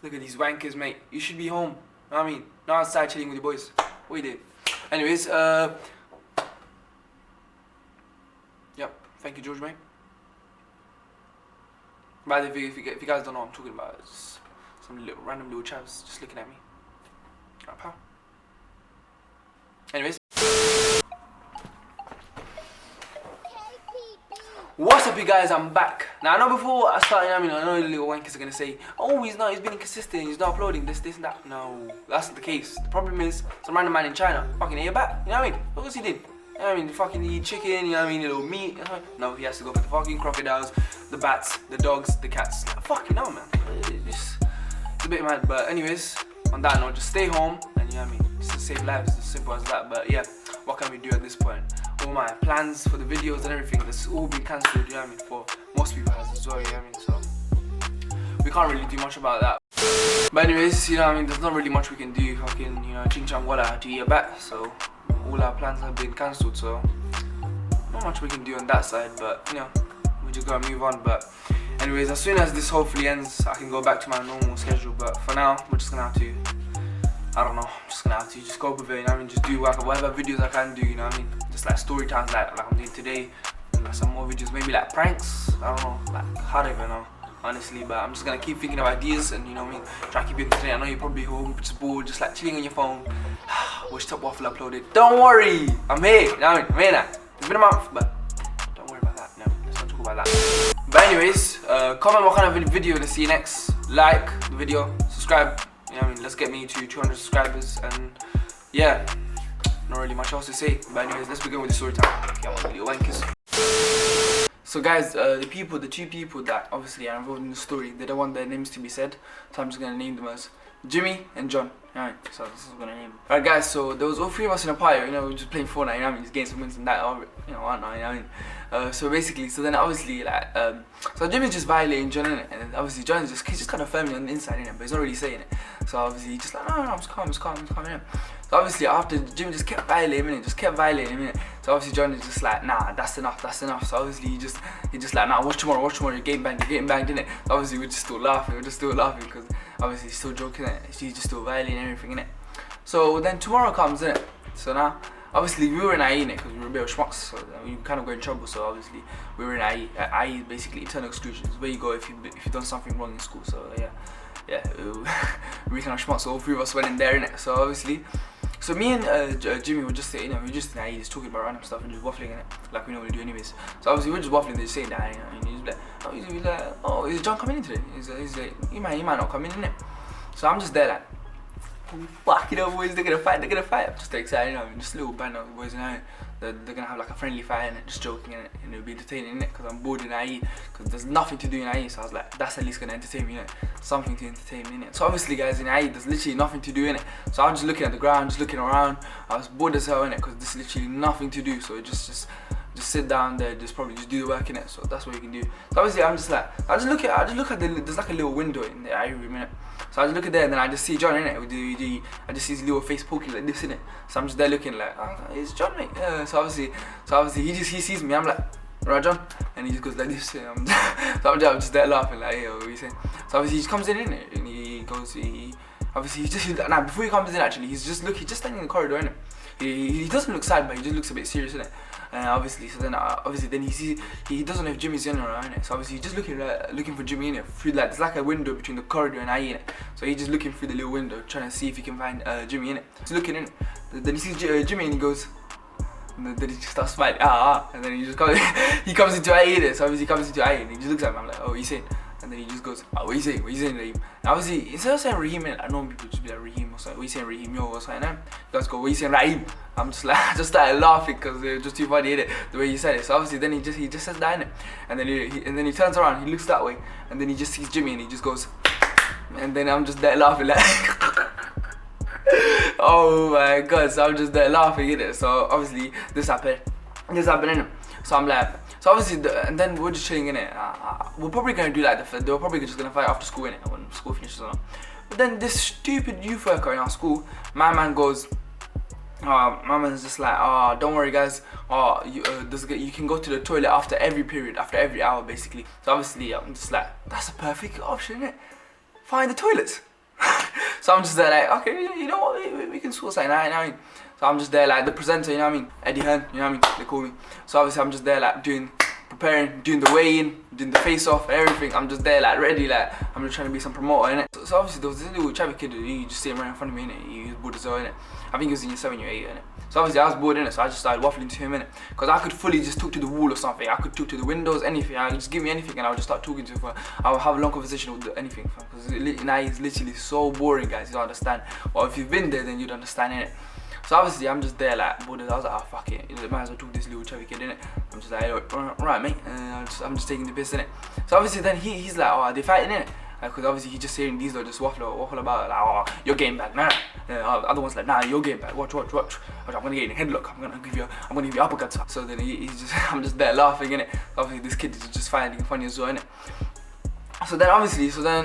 Look at these wankers, mate. You should be home. You know what I mean? Not outside chilling with your boys. What you did? Anyways, yep. Thank you, George, mate. By the way, if you guys don't know what I'm talking about, it's some random little chavs just looking at me. Alright, pal. Anyways. What's up, you guys? I'm back. Now, I know before I start, I know the little wankers are going to say, oh, he's been inconsistent, he's not uploading this and that. No, that's not the case. The problem is, some random man in China fucking ate your back. You know what I mean? Look what he did. You know what I mean? Fucking eat chicken, you know what I mean? A little meat. You know? No, he has to go for the fucking crocodiles, the bats, the dogs, the cats. Fucking hell, man. It's a bit mad. But anyways, on that note, just stay home and you know what I mean? Just to save lives, it's as simple as that. But yeah, what can we do at this point? All my plans for the videos and everything, that's all been cancelled, you know what I mean? For most people has as well, you know what I mean? So we can't really do much about that. But anyways, you know what I mean? There's not really much we can do. Fucking, you know, ching chang walla to eat a bat. So all our plans have been cancelled. So not much we can do on that side. But you know, we just gotta move on. But anyways, as soon as this hopefully ends, I can go back to my normal schedule. But for now, we're just gonna have to. I don't know, I'm just gonna have to just go with it, you know what I mean? Just do whatever videos I can do, you know what I mean? Just like story times like I'm doing today, and like some more videos, maybe like pranks, I don't know, like I don't even know, honestly, but I'm just gonna keep thinking of ideas and you know what I mean? Try to keep you entertained. I know you're probably home, just bored, just like chilling on your phone. Wish Top Waffle uploaded. Don't worry, I'm here, you know what I mean? I'm here now. It's been a month, but don't worry about that, no, let's not talk about that. But anyways, comment what kind of video you want to see next, like the video, subscribe. You know what I mean? Let's get me to 200 subscribers and yeah, not really much else to say. But anyways, let's begin with the story time. Okay, I'm on little wankers. So guys, the two people that obviously are involved in the story, they don't want their names to be said. So I'm just gonna name them as Jimmy and John. Alright, so this is what I'm gonna name them. Alright guys, so there was all three of us in a party, you know, we were just playing Fortnite, you know what I mean? Just getting some wins and that, you know, I don't know, you know what I mean? So basically, so then obviously like, so Jimmy's just violating John, innit? And obviously John is he's just kind of firmly on the inside, innit? But he's not really saying it. So obviously he's just like, no, I'm just calm, innit? So obviously after Jimmy just kept violating him, innit? So obviously John is just like, nah, that's enough. So obviously he just like, nah, watch tomorrow, you're getting banged, innit? So obviously we're just still laughing, because obviously he's still joking, innit? He's just still violating everything, innit? So then tomorrow comes, innit? So now, obviously we were in IE, innit? Because we were a bit of schmucks, so we kind of got in trouble. So obviously we were in IE. IE is basically internal exclusion. It's where you go if you've done something wrong in school. So yeah, we kind of schmucks. So all three of us went in there, innit? So obviously, so me and Jimmy were just saying, you know, we were just in IE, just talking about random stuff and just waffling, innit? Like we normally do anyways. So obviously we were just waffling, just saying that, you know, and he's like, oh, is John coming in today? He's like, he might not come in, innit? So I'm just there like, fuck, you know, boys, they're gonna fight. I'm just excited, you know, just a little band of boys, you know, they're gonna have like a friendly fight and just joking and it'll be entertaining, innit? Because I'm bored in IE, because there's nothing to do in IE, so I was like, that's at least gonna entertain me, innit? Something to entertain me, innit? So obviously, guys, in IE, there's literally nothing to do, innit? So I was just looking at the ground, just looking around. I was bored as hell, innit? Because there's literally nothing to do, so just sit down there, just do the work, innit? So that's what you can do. So obviously, I'm just like, I just look at there's like a little window in the IE room, innit? So I just look at there and then I just see John, innit? I just see his little face poking like this, innit? So I'm just there looking like, oh, it's John, mate. So obviously he sees me. I'm like, right, John, and he just goes like this. So I'm just there laughing like, hey, what are you saying? So obviously he just comes in, innit? And he goes, before he comes in, actually, he's just standing in the corridor, innit? He doesn't look sad, but he just looks a bit serious, innit? And obviously, so then he sees, he doesn't know if Jimmy's in or not, innit? So obviously he's just looking for Jimmy, innit? Through like, there's like a window between the corridor and IE, innit? So he's just looking through the little window, trying to see if he can find Jimmy, innit? He's looking, innit? Then he sees Jimmy and he goes, and then he just starts smiling, and then he just comes, he comes into IE, innit? So obviously he comes into IE and he just looks at me. I'm like, oh, what are you saying? And then he just goes, what are you saying, Raheem? And obviously, instead of saying Raheem, I know people just be like, Raheem or something, what are you saying, Raheem, yo, or something, you guys go, what are you saying, Raheem? I'm just like, I just started laughing because it was just too funny, innit? The way he said it. So obviously, then he just says that, innit? And then he turns around, he looks that way, and then he just sees Jimmy and he just goes, and then I'm just there laughing like, oh my god, so I'm just there laughing, innit? So obviously, this happened, innit? So I'm like, so obviously, and then we're just chilling, innit? We're probably gonna do like they were probably just gonna fight after school, innit? When school finishes or not. But then this stupid youth worker in our school, my man goes, my man's just like, don't worry guys, you can go to the toilet after every period, after every hour basically. So obviously I'm just like, that's a perfect option, innit? Find the toilets. So I'm just there like, okay, you know what, we can sort something out, you know what I mean? So I'm just there like the presenter, you know what I mean? Eddie Hearn, you know what I mean? They call me. So obviously I'm just there like preparing, doing the weigh-in, doing the face-off, everything. I'm just there like ready, like I'm just trying to be some promoter, innit? So obviously there was this little chubby kid, he just sitting right in front of me, innit? He was bored as well, innit? I think he was in year 7 or 8, innit? So obviously I was bored, innit? So I just started waffling to him, innit? Because I could fully just talk to the wall or something. I could talk to the windows, anything. I could just give me anything and I would just start talking to him. I would have a long conversation with anything. Because now he's literally so boring, guys. You don't understand. Well, if you've been there, then you'd understand, innit? So obviously I'm just there like bored. I was like, oh fuck it, you know, might as well talk to this little chubby kid, innit? I'm just like, right mate, I'm just taking the piss, innit? So obviously then he's like, oh, they fighting, innit? Because obviously he's just hearing these lot just waffle about like, oh, you're getting back, nah. Other one's like, nah, you're getting back. Watch. I'm gonna get you in a headlock. I'm gonna give you uppercuts. So then I'm just there laughing, innit? Obviously this kid is just finding it funny as well, innit? So then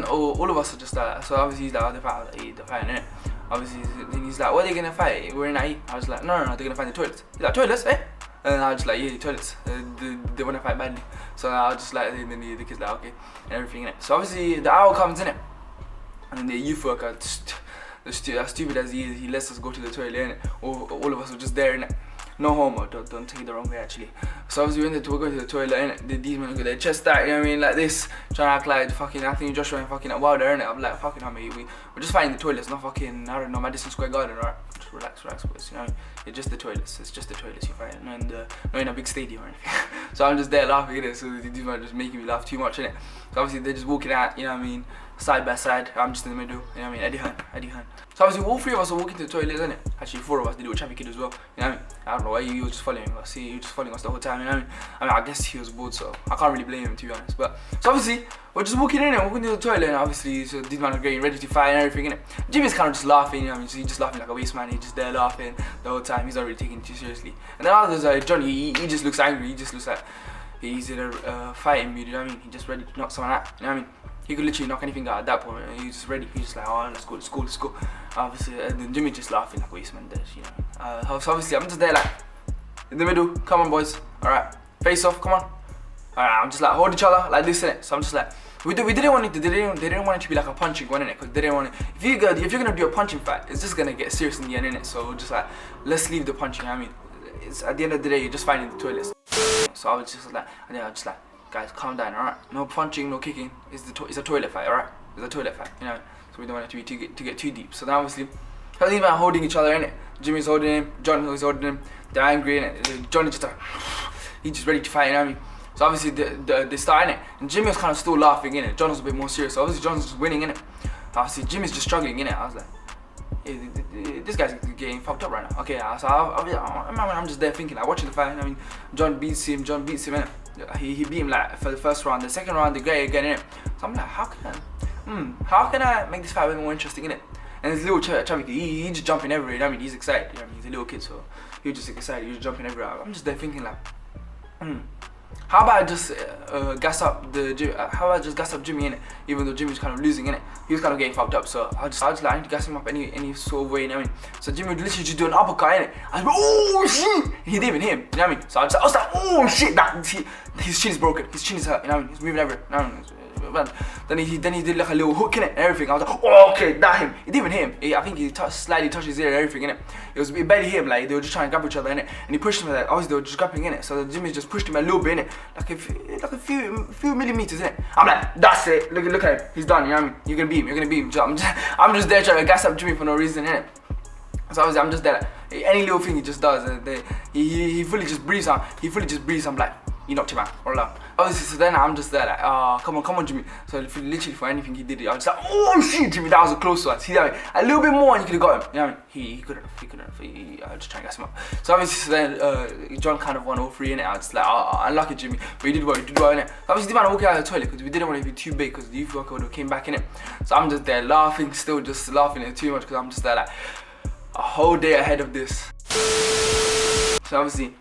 all of us are just like, so obviously he's like, oh, they're fighting, innit? Obviously then he's like, what are they gonna fight? We're in IE. I was like, no, they're gonna find the toilets. He's like, toilets, eh? And I was just like, yeah, toilets. They wanna fight badly. So I was just like, and then the kid's like, okay, and everything, innit? So obviously the hour comes, innit? And then the youth worker, as stupid as he is, he lets us go to the toilet, innit? All of us were just there, innit? No homo, don't take it the wrong way actually. So obviously we're going to the toilet, innit? These men got their chest out, you know what I mean? Like this, trying to act like fucking Anthony Joshua and fucking Wilder, innit? I'm like, fucking hell, mate, we're just fighting the toilets, not fucking, I don't know, Madison Square Garden, alright? Just relax, boys, you know what I mean? It's just the toilets, you're fighting, not in a big stadium or anything. So I'm just there laughing, innit? So these men are just making me laugh too much, innit? So obviously they're just walking out, you know what I mean? Side by side, I'm just in the middle, you know what I mean? Eddie Hearn. So obviously all 3 of us are walking to the toilet, isn't it? Actually 4 of us, the little chubby kid as well, you know what I mean? I don't know why you were just following us, you were just following us the whole time, you know what I mean? I guess he was bored, so I can't really blame him, to be honest. But so obviously we're just walking in and walking to the toilet, and obviously so these men are getting ready to fight and everything, innit? Jimmy's kind of just laughing, you know what I mean? So he's just laughing like a waste man, he's just there laughing the whole time, he's not really taking it too seriously. And then others like Johnny, he just looks angry, he just looks like he's in a fighting mood, you know what I mean? He's just ready to knock someone out, you know what I mean? He could literally knock anything out at that point. He's just ready. He's just like, oh, let's go. Obviously, and then Jimmy just laughing like waste man does, you know. So obviously, I'm just there like in the middle. Come on, boys. All right, face off. Come on. All right, I'm just like hold each other like this, innit? So I'm just like, we didn't want it to. They didn't want it to be like a punching one, innit? Because they didn't want it. If you're gonna do a punching fight, it's just gonna get serious in the end, innit? So just like, let's leave the punching. I mean, it's at the end of the day, you're just finding the toilets. So I was just like, guys, calm down, alright? No punching, no kicking. It's a toilet fight, alright? It's a toilet fight, you know? So we don't want it to get too deep. So now obviously, they're even holding each other, innit? Jimmy's holding him, John is holding him. They're angry, innit? Johnny just he's just ready to fight, you know what I mean? So obviously they start, innit? And Jimmy was kind of still laughing, innit? John was a bit more serious. So obviously John's just winning, innit? Obviously Jimmy's just struggling, innit? I was like, hey, this guy's getting fucked up right now. Okay, so I'm just there thinking, like watching the fight, you know what I mean? John beats him, innit? He beat him like for the first round. The second round, they get again, innit? So I'm like, how can I make this fight a bit more interesting, innit? And this little chubby kid, he just jumping everywhere, you know what I mean? He's excited, you know what I mean? He's a little kid, so he was just excited, he was jumping everywhere. I'm just there thinking like, how about I just gas up Jimmy, innit? Even though Jimmy's kind of losing, innit? He was kind of getting fucked up, so I was like, I need to gas him up any sort of way, you know what I mean? So Jimmy would literally just do an uppercut, innit? I was like, oh shit! He didn't even hit him, you know what I mean? So I was like, oh shit! His chin is broken, his chin is hurt, you know what I mean? He's moving everywhere, you know what I mean? Then he did like a little hook in it and everything. I was like, oh, okay, that him. It didn't even hit him. I think he slightly touched his ear and everything in it. It barely hit him. Like they were just trying to grab each other in it, and he pushed him like obviously they were just grappling in it. So Jimmy just pushed him a little bit in it, like a few millimeters in it. I'm like, that's it. Look at him. He's done. You know what I mean? You're gonna beat him. I'm just there trying to gas up Jimmy for no reason in it. So obviously I'm just there. Like, any little thing he just does, he fully just breathes on. I'm like, you knocked him out, all out. Obviously, so then I'm just there like, oh, come on, Jimmy. So literally for anything he did, I was just like, oh shit, Jimmy, that was a close one. See that? A little bit more and you could have got him. You know what I mean? He couldn't. I was just trying to gas him up. So obviously, so then John kind of won all 3 in it. I was just like, oh, unlucky Jimmy, but he did well in it. So obviously, the man walking out of the toilet because we didn't want it to be too big because the youth worker would have came back in it. So I'm just there laughing, still just laughing at it too much because I'm just there like a whole day ahead of this. So obviously,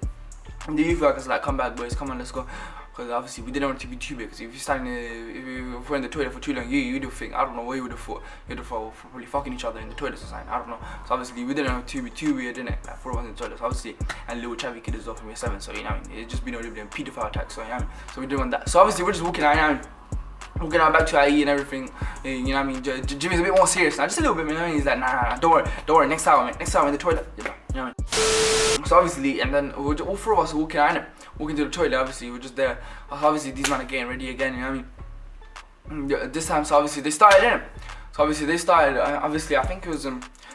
the youth workers like, come back, boys, come on, let's go. Because obviously we didn't want it to be too big. Because if we're in the toilet for too long, you'd have think, I don't know what you would have thought. You'd have thought probably fucking each other in the toilets or something. I don't know. So obviously we didn't want it to be too weird, innit? Like 4 of us in the toilets, obviously, and little chubby kid is off from year 7. So you know what I mean? It's just been a little bit of pedophile attack. So you know what I mean? So we didn't want that. So obviously we're just walking out, you know what I mean? Walking out back to IE and everything, you know what I mean? Jimmy's a bit more serious now, just a little bit, you know what I mean? He's like, nah, don't worry, next time I'm in the toilet, you know what I mean? So obviously, and then all four of us are walking out, innit? Walking to the toilet, obviously, we're just there. Obviously, these men are getting ready again, you know what I mean? This time, so obviously, they started, innit? So obviously, they started, obviously, I think it was,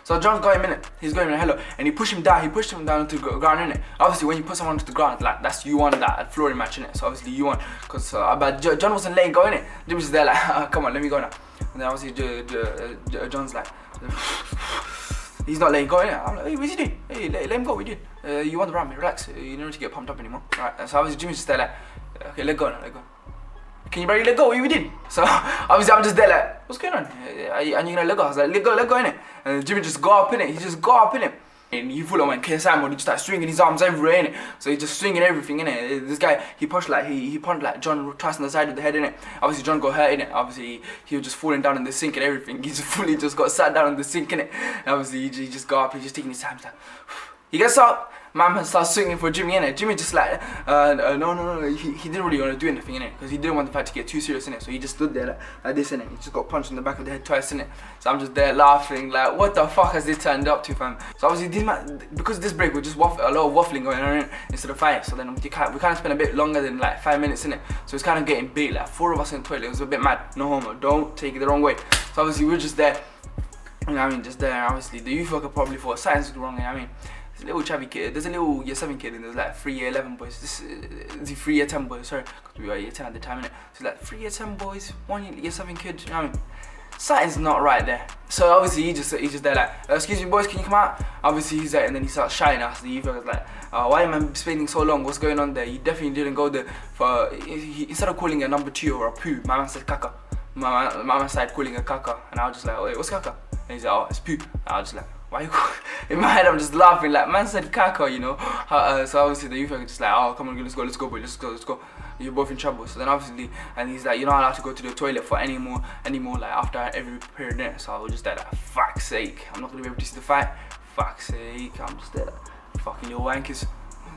so John's got him in it. He's going in hello, and he pushed him down to the ground in it. Obviously, when you put someone to the ground, like that's you won that flooring match in it. So obviously you won, cause but John wasn't letting go in it. Jimmy's there like, come on, let me go now. And then obviously John's like, he's not letting go in it. I'm like, hey, what's he doing? Hey, let him go. We did. You won the round, relax. You don't need to get pumped up anymore. Alright. So obviously Jimmy's just there like, okay, let go now, let go. Can you barely let go? We did. So obviously I'm just there like, what's going on? And you're gonna let go? I was like, let go in it. And Jimmy just got up in it. He just got up in it. And he full on went KSI mode. He just started swinging his arms everywhere in it. So he's just swinging everything in it. This guy, he pushed like he punched like John twice on the side of the head in it. Obviously John got hurt in it. Obviously he was just falling down in the sink and everything. He just fully just got sat down in the sink in it. And obviously he just got up. He's just taking his time. Like, he gets up. My man starts swinging for Jimmy in it. Jimmy just like, no. He didn't really want to do anything in it because he didn't want the fight to get too serious in it. So he just stood there like this in it. He just got punched in the back of the head twice in it. So I'm just there laughing like, what the fuck has this turned up to, fam? So obviously these man, because of this break, we just a lot of waffling going on instead of fight. So then we kind of spent a bit longer than like 5 minutes in it. So it's kind of getting big. Like 4 of us in the toilet. It was a bit mad. No homo. Don't take it the wrong way. So obviously we were just there. You know what I mean? Just there. Obviously the youth worker probably thought something's wrong. You know what I mean? There's a little chubby kid, there's a little year 7 kid and there's like 3 year 11 boys, this is the 3 year 10 boys, sorry, because we were year 10 at the time, innit? So like 3 year 10 boys, 1 year 7 kid, you know what I mean? Something's not right there. So obviously he's just there like, excuse me boys, can you come out? Obviously he's there and then he starts shouting at us, the youth was like, why am I spending so long, what's going on there? He definitely didn't go there for, instead of calling a number 2 or a poo, my man said caca. My man started calling a caca and I was just like, wait, what's caca? And he's like, oh, it's poo. And I was just like, why you in my head I'm just laughing like, man said caca, you know. So obviously the youth are just like, oh come on, let's go boy, let's go. You're both in trouble. So then obviously, and he's like, you're not allowed to go to the toilet for any more like after every period there. So I was just there like, fuck's sake, I'm not gonna be able to see the fight. Fuck's sake, I'm just there like, fucking little wankers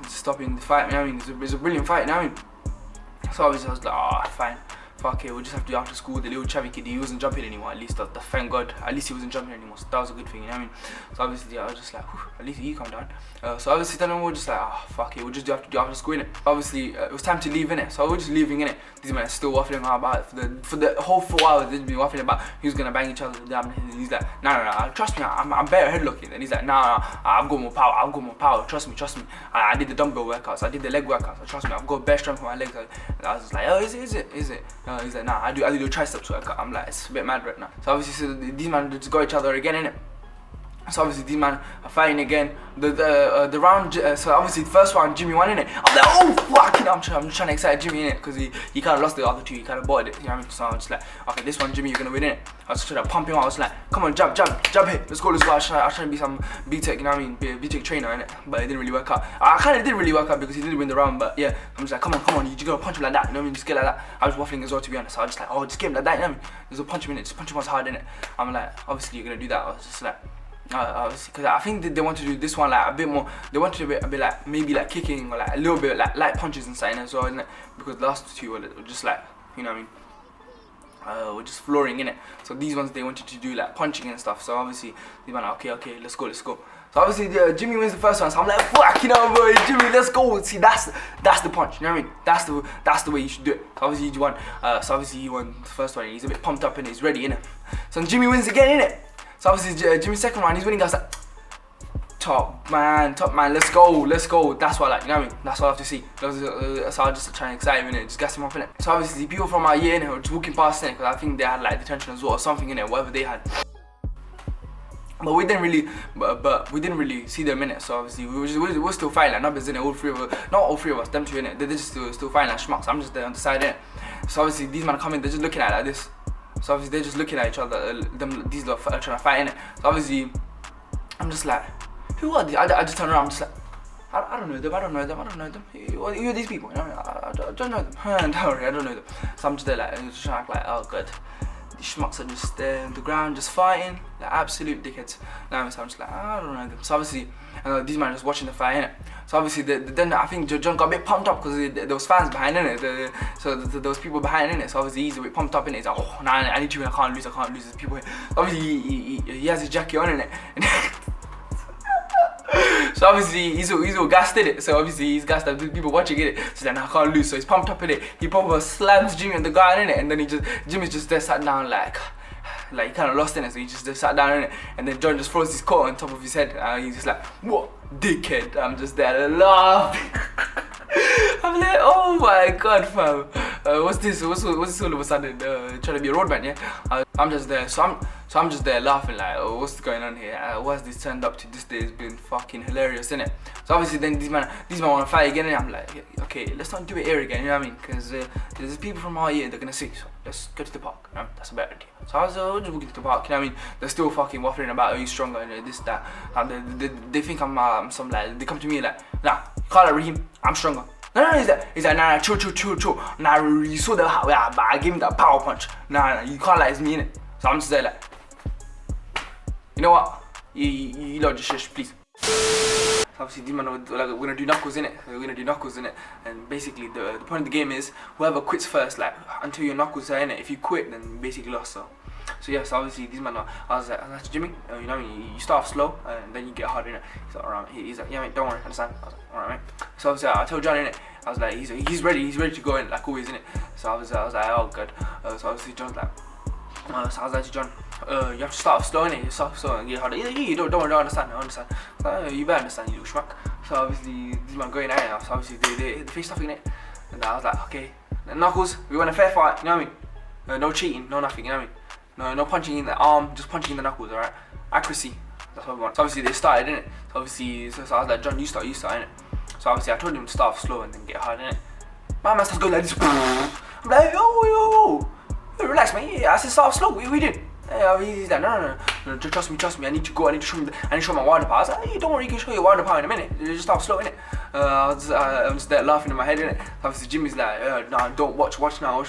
stopping the fight, you know what I mean? It's a brilliant fight, you know what I mean? So obviously I was like, oh fine. Fuck it, we'll just have to do after school. The little chubby kid, he wasn't jumping anymore. At least, thank God, at least he wasn't jumping anymore. So that was a good thing, you know what I mean? So obviously, I was just like, at least he calmed down. So obviously, then we were just like, fuck it, we'll just have to do after school, innit? Obviously, it was time to leave, innit? So we were just leaving, innit? These men are still waffling about it. For the whole 4 hours, they've been waffling about who's gonna bang each other. And he's like, no, trust me, I'm better headlocking. And he's like, nah, I've got more power, trust me. I did the dumbbell workouts, I did the leg workouts, trust me, I've got best strength for my legs. And I was just like, oh, is it? He's like, nah, I do the triceps workout. I'm like, it's a bit mad right now. So obviously, so these men just got each other again, innit? So obviously these men are fighting again. The round, so obviously the first round Jimmy won, innit? I'm like, oh fuck, you know, I'm just trying to excite Jimmy, innit? Because he kind of lost the other 2, he kind of bought it, you know what I mean? So I'm just like, okay, this one Jimmy, you're gonna win, innit? I was trying to pump him out. I was like, come on, jump hit, let's go. I was trying to be some B-Tech, you know what I mean? Be a B-Tech trainer, innit? But it didn't really work out. I kind of did really work out because he did win the round, but yeah, I'm just like, come on, you just gotta punch him like that, you know what I mean? Just get like that. I was waffling as well, to be honest. So I was just like, oh, just get him like that, you know what I mean? There's a punch him in it, just punch him as hard, innit? I'm like, obviously you're gonna do that. I was just like, because I think they want to do this one like a bit more. They want to do a bit like maybe like kicking or like a little bit like light punches and something as well, isn't it? Because the last 2 were just like, you know what I mean? We're just flooring in it. So these ones they wanted to do like punching and stuff. So obviously these ones are okay, let's go. So obviously Jimmy wins the first one. So I'm like, fuck, you know, boy, Jimmy, let's go. See, that's the punch. You know what I mean? That's the way you should do it. So obviously he won. So obviously he won the first one. He's a bit pumped up and he's ready, innit? So Jimmy wins again, innit? So obviously Jimmy's second round, he's winning. I was like, top man, let's go. That's what I like, you know what I mean? That's what I have to see. So I was just trying to excite him, innit? Just gas him up, innit? So obviously people from our year, innit, were just walking past, innit? Because I think they had like detention as well or something, innit? Whatever they had. But we didn't really see them, innit? So obviously we were still fighting like numbers, innit? Not all three of us, them 2, innit? They're just still fighting like schmucks. I'm just there on the side, innit? So obviously these men are coming, they're just looking at it like this. So obviously they're just looking at each other, these lot are trying to fight, innit? So obviously, I'm just like, who are these? I just turn around, I'm just like, I don't know them. Who are these people? You know what I mean? I don't know them. Don't worry, I don't know them. So I'm just there like, just trying to act like, oh god, these schmucks are just there on the ground, just fighting, like absolute dickheads. Now so I'm just like, I don't know them. So obviously, these men just watching the fight, innit? So obviously, then I think John got a bit pumped up because there was fans behind, innit? So there was people behind, innit? So obviously he's a bit pumped up, innit? He's like, oh, nah, I need to win, I can't lose. There's people here. Obviously he has his jacket on, innit? So obviously he's all gassed in it. So obviously he's gassed that people watching it. So then I can't lose. So he's pumped up in it. He probably slams Jimmy on the ground in it, and then Jimmy's just there sat down like he kind of lost in it. So he just sat down in it, and then John just throws his coat on top of his head. He's just like, what dickhead? I'm just there laughing. I'm like, oh my god, fam. What's this? What's this all of a sudden? Trying to be a roadman, yeah? I'm just there. So I'm just there laughing like, oh, what's going on here? What's this turned up to? This day has been fucking hilarious, innit? So obviously then these man want to fight again, and I'm like, okay, let's not do it here again, you know what I mean? Because there's people from our year, they're gonna see. So let's go to the park, you know? That's a better idea. So I was just walking to the park, you know what I mean? They're still fucking waffling about who's stronger and this, that. And they think I'm some like, they come to me like, nah, call it Raheem, I'm stronger. No, he's like, nah, chill. Nah, you saw I gave him that power punch. Nah, you can't lie, it's me, innit? So I'm just there like, you know what? You know, just shush, please. So obviously, these men like, we're gonna do knuckles, innit? We're gonna do knuckles, innit? And basically, the point of the game is whoever quits first, like until your knuckles are in it. If you quit, then you basically lost. So yeah, so obviously these men I was like, Jimmy, you know, you start off slow and then you get harder, innit? He's like, alright, he's like, yeah, mate, don't worry, understand? I was like, alright, mate. So obviously, I told John, innit? I was like, he's ready to go in, like always, innit? So I was like, oh god. So obviously John's like, so I was like to John, you have to start off slow, innit? You start off slow and get harder. You don't worry, don't understand. So, you better understand, you little schmuck. So obviously these men going at it now. So obviously they face stuff in it, and I was like, okay, knuckles, we want a fair fight, you know what I mean? No cheating, no nothing, you know what I mean? No punching in the arm, just punching in the knuckles, alright? Accuracy, that's what we want. So obviously they started, innit? So obviously, so I was like, John, you start, innit? So obviously I told him to start off slow and then get hard, innit? My man starts going like this. I'm like, yo, relax, man. Yeah, I said start off slow. What we did? He's like, no, trust me. I need to go. I need to show my wider power. I was like, hey, don't worry, you can show your wider power in a minute. Just start slow, innit? I'm just there laughing in my head, innit? Obviously Jimmy's like, nah, don't watch now.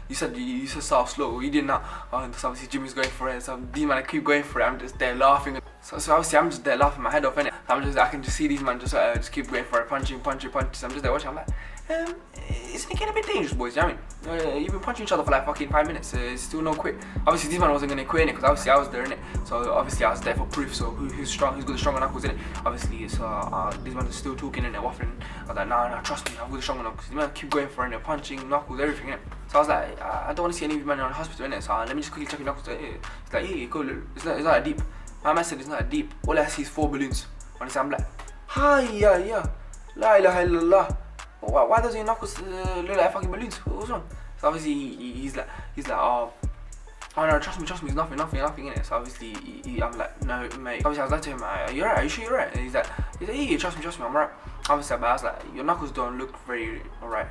You said start slow. You did not. So obviously Jimmy's going for it. So these man keep going for it. I'm just there laughing. So obviously I'm just there laughing my head off, innit? I can just see these man just keep going for it, punching. So I'm just there watching. I'm like, isn't it getting a bit dangerous, boys? You know what I mean? You've been punching each other for like fucking 5 minutes. It's still no quit. Obviously, this man wasn't gonna quit, innit? Because obviously I was there, innit? So obviously I was there for proof. So who's strong? Who's got the stronger knuckles, innit? Obviously, so these men are still talking, innit? Waffling. I was like, nah, trust me, I've got the stronger knuckles. These men keep going for it, innit? Punching, knuckles, everything, innit? So I was like, I don't want to see any of you men in the hospital, innit? So let me just quickly check your knuckles. It's like, hey, cool. It's not that deep. My man said it's not that deep. All I see is 4 balloons. Honestly, I'm like, hi, yeah. La ilaha illallah. Why does your knuckles look like fucking balloons? What's wrong? So obviously he's like, oh no, trust me, it's nothing in it. So obviously I'm like, no, mate. Obviously I was like to him, are you alright? Are you sure you're right? And he's like, hey, trust me, I'm alright. Obviously, but I was like, your knuckles don't look very alright.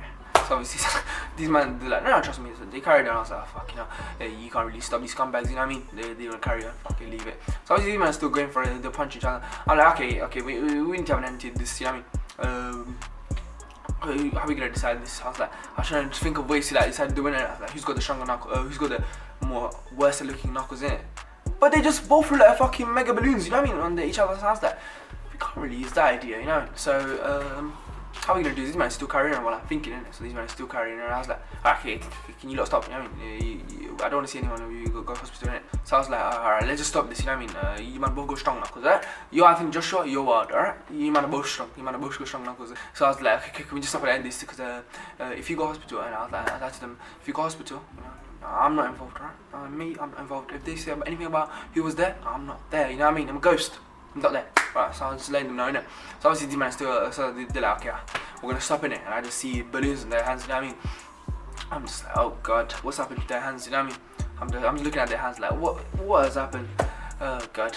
So obviously these men, they're like, no, trust me. So they carried on. I was like, fuck, you know, you can't really stop these scumbags, you know what I mean? They don't carry on, fucking leave it. So obviously these men are still going for it, they punch each other. I'm like, okay, we need to have an end to this, you know what I mean? How are we gonna decide this? I was trying to think of ways to like decide the winner. Like, who's got the stronger knuckle? Who's got the more worse looking knuckles in it? But they just both look like fucking mega balloons, you know what I mean? On each other's hands. Like, we can't really use that idea, you know. So how are we gonna do this? These men are still carrying on while I'm thinking, innit? So these men are still carrying on. I was like, okay, can you lot stop? You know what I mean? I don't want to see anyone of you go to hospital, innit? So I was like, alright, let's just stop this, you know what I mean? You man both go strong knuckles, alright? You, I think Joshua, you're wild, alright? You man are both strong. You man are both go strong knuckles. So I was like, okay, can we just stop and end this? Because if you go hospital, and I said to them, if you go hospital, you know, I'm not involved, alright? Me, I'm not involved. If they say anything about who was there, I'm not there, you know what I mean? I'm a ghost. I'm not there. Right, so I was just letting them know, innit? So obviously these men still, so they're like, okay, we're gonna stop in it. And I just see balloons in their hands, you know what I mean? I'm just like, oh god, what's happened to their hands, you know what I mean? I'm just looking at their hands like, what has happened? Oh god.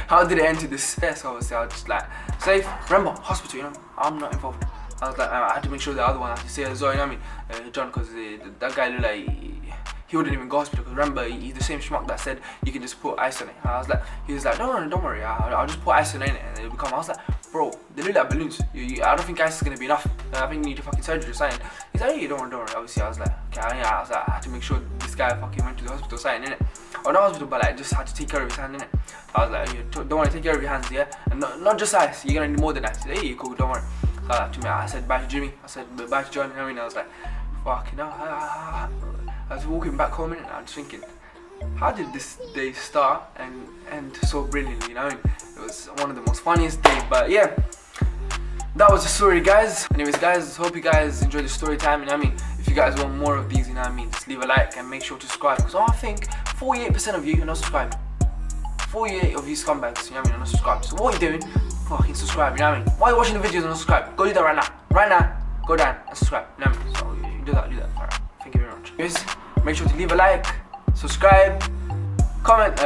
How did it enter this? Yes, obviously I was just like, safe, remember, hospital, you know, I'm not involved. I was like, I had to make sure the other one had to say as well, you know what I mean? John, because that guy looked like, he wouldn't even go hospital, because remember, he's the same schmuck that said you can just put ice on it. And I was like, he was like, don't worry, I'll just put ice on it and it'll become, I was like, bro, they look like balloons. I don't think ice is going to be enough. I think you need a fucking surgery or something. He's like, hey, don't worry. Obviously, I was like, okay, I had to make sure this guy fucking went to the hospital or something, innit? Or not hospital, but like, just had to take care of his hand, innit? I was like, hey, don't worry, take care of your hands, yeah? And not just ice, you're gonna need more than ice. Hey, cool, don't worry. So to me, I said bye to Jimmy, I said bye to John, you know what I mean? I was like, fucking hell. I was walking back home, innit? And I was thinking, how did this day start and end so brilliantly, you know what I mean? It was one of the most funniest days, but yeah. That was the story, guys. Anyways, guys, hope you guys enjoyed the story time, you know what I mean? If you guys want more of these, you know what I mean, just leave a like and make sure to subscribe. Because I think 48% of you are not subscribed. 48 of you scumbags, you know what I mean, are not subscribed. So what are you doing? Fucking subscribe, you know what I mean? Why are you watching the videos and not subscribe? Go do that right now. Right now, go down and subscribe, you know what I mean? So you do that. Alright, thank you very much. Anyways, make sure to leave a like, subscribe, comment,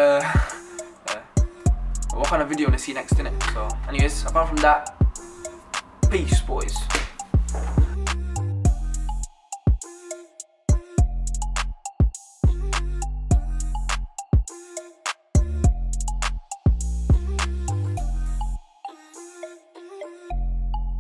what kind of video you want to see next, innit? So anyways, apart from that, peace, boys.